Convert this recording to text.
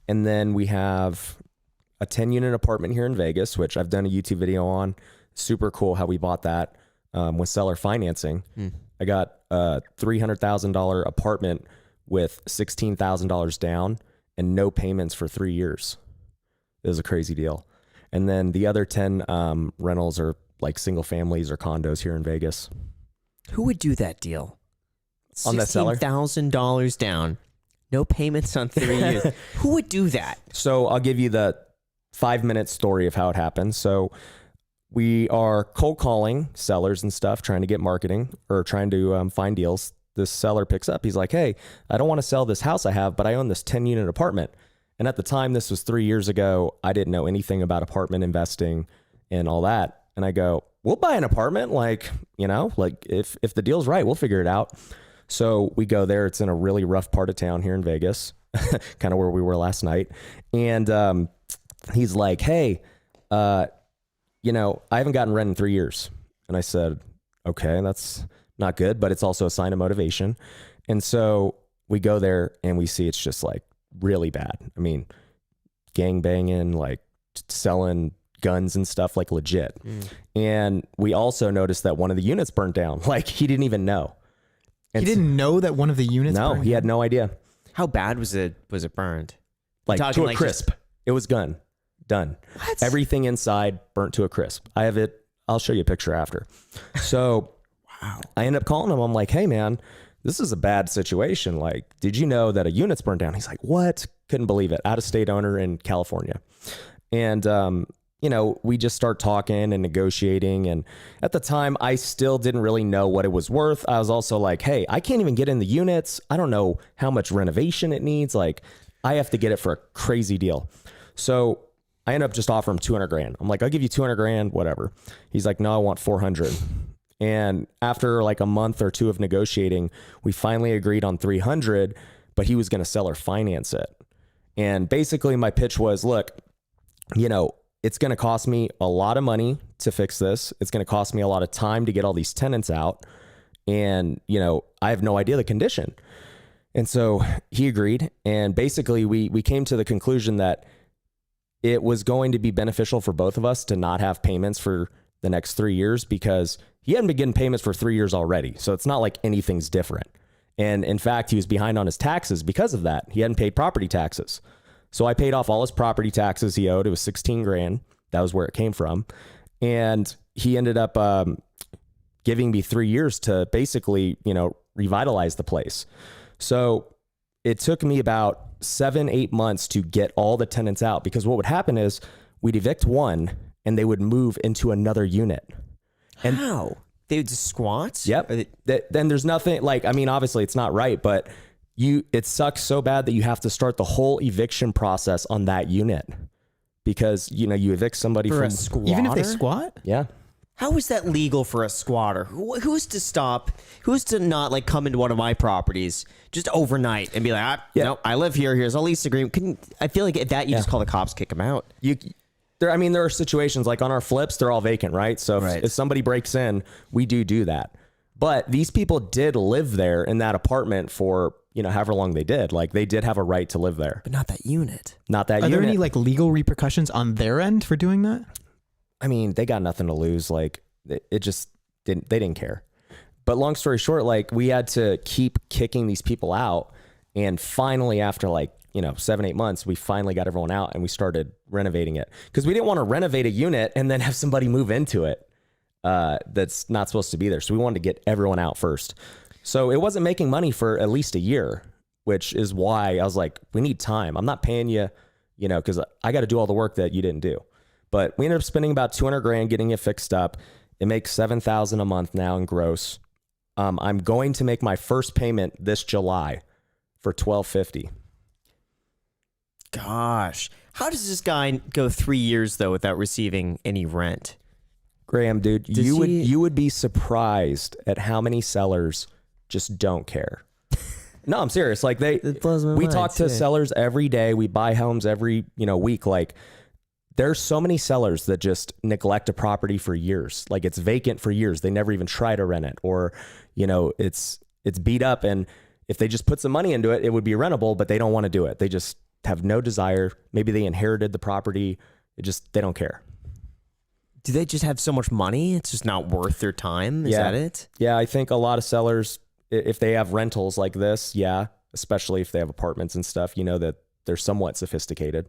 And then we have a 10-unit apartment here in Vegas, which I've done a YouTube video on. Super cool how we bought that with seller financing. I got a $300,000 apartment with $16,000 down and no payments for 3 years. It was a crazy deal. And then the other 10 rentals are like single families or condos here in Vegas. Who would do that deal? On the seller? $16,000 down, no payments on 3 years. Who would do that? So I'll give you the 5-minute story of how it happened. So we are cold calling sellers and stuff, trying to get marketing or trying to find deals. This seller picks up. He's like, hey, I don't want to sell this house I have, but I own this 10-unit apartment. And at the time, this was 3 years ago, I didn't know anything about apartment investing and all that. And I go, we'll buy an apartment. Like, you know, like if the deal's right, we'll figure it out. So we go there. It's in a really rough part of town here in Vegas, kind of where we were last night. And he's like, hey, you know, I haven't gotten rent in 3 years. And I said, okay, that's not good, but it's also a sign of motivation. And so we go there and we see it's just like really bad. I mean, gang banging, like selling guns and stuff, like legit. And we also noticed that one of the units burnt down. Like he didn't even know. And he didn't know that one of the units No, burned he down? had no idea. How bad was it burned? Like Talking to a like crisp. It was done. What? Everything inside burnt to a crisp. I have it. I'll show you a picture after. So Wow. I end up calling him. I'm like, hey man, this is a bad situation. Like, did you know that a unit's burned down? He's like, what? Couldn't believe it. Out of state owner in California. And, you know, we just start talking and negotiating. And at the time, I still didn't really know what it was worth. I was also like, hey, I can't even get in the units. I don't know how much renovation it needs. Like, I have to get it for a crazy deal. So I end up just offering him 200 grand. I'm like, I'll give you 200 grand, whatever. He's like, no, I want 400. And after like a month or two of negotiating, we finally agreed on 300, but he was going to sell or finance it. And basically my pitch was, look, you know, it's going to cost me a lot of money to fix this. It's going to cost me a lot of time to get all these tenants out. And, you know, I have no idea the condition. And so he agreed. And basically we came to the conclusion that it was going to be beneficial for both of us to not have payments for the next 3 years, because he hadn't been getting payments for 3 years already. So it's not like anything's different. And in fact, he was behind on his taxes because of that. He hadn't paid property taxes. So I paid off all his property taxes he owed. It was 16 grand. That was where it came from. And he ended up giving me 3 years to basically, you know, revitalize the place. So it took me about 7-8 months to get all the tenants out, because what would happen is we'd evict one and they would move into another unit. And how? They would just squat? Yep. Then there's nothing like, I mean, obviously it's not right, but it sucks so bad that you have to start the whole eviction process on that unit, because, you know, you evict somebody For from a squatter? Even if they squat? Yeah. How is that legal for a squatter? Who's to stop? Who's to not like come into one of my properties just overnight and be like, no, I live here. Here's a lease agreement. I feel like if that, you just call the cops, kick them out. There are situations like on our flips, they're all vacant, right? So if somebody breaks in, we do that. But these people did live there in that apartment for, you know, however long they did. Like they did have a right to live there. But not that unit. Not that Are unit. there any like legal repercussions on their end for doing that? I mean, they got nothing to lose. Like it just they didn't care. But long story short, like we had to keep kicking these people out. And finally, after like, you know, 7-8 months, we finally got everyone out and we started renovating it, because we didn't want to renovate a unit and then have somebody move into it that's not supposed to be there. So we wanted to get everyone out first. So it wasn't making money for at least a year, which is why I was like, we need time. I'm not paying you, you know, because I got to do all the work that you didn't do. But we ended up spending about 200 grand getting it fixed up. It makes 7,000 a month now in gross. I'm going to make my first payment this July for $1,250. Gosh. How does this guy go 3 years though without receiving any rent? Graham, dude, you would be surprised at how many sellers just don't care. No, I'm serious. Like we talk to sellers every day. We buy homes every, you know, week. Like there's so many sellers that just neglect a property for years. Like it's vacant for years. They never even try to rent it, or, you know, it's beat up. And if they just put some money into it, it would be rentable, but they don't want to do it. have no desire. Maybe they inherited the property. They don't care. Do they just have so much money? It's just not worth their time? Is that it? Yeah, I think a lot of sellers, if they have rentals like this, especially if they have apartments and stuff, that they're somewhat sophisticated.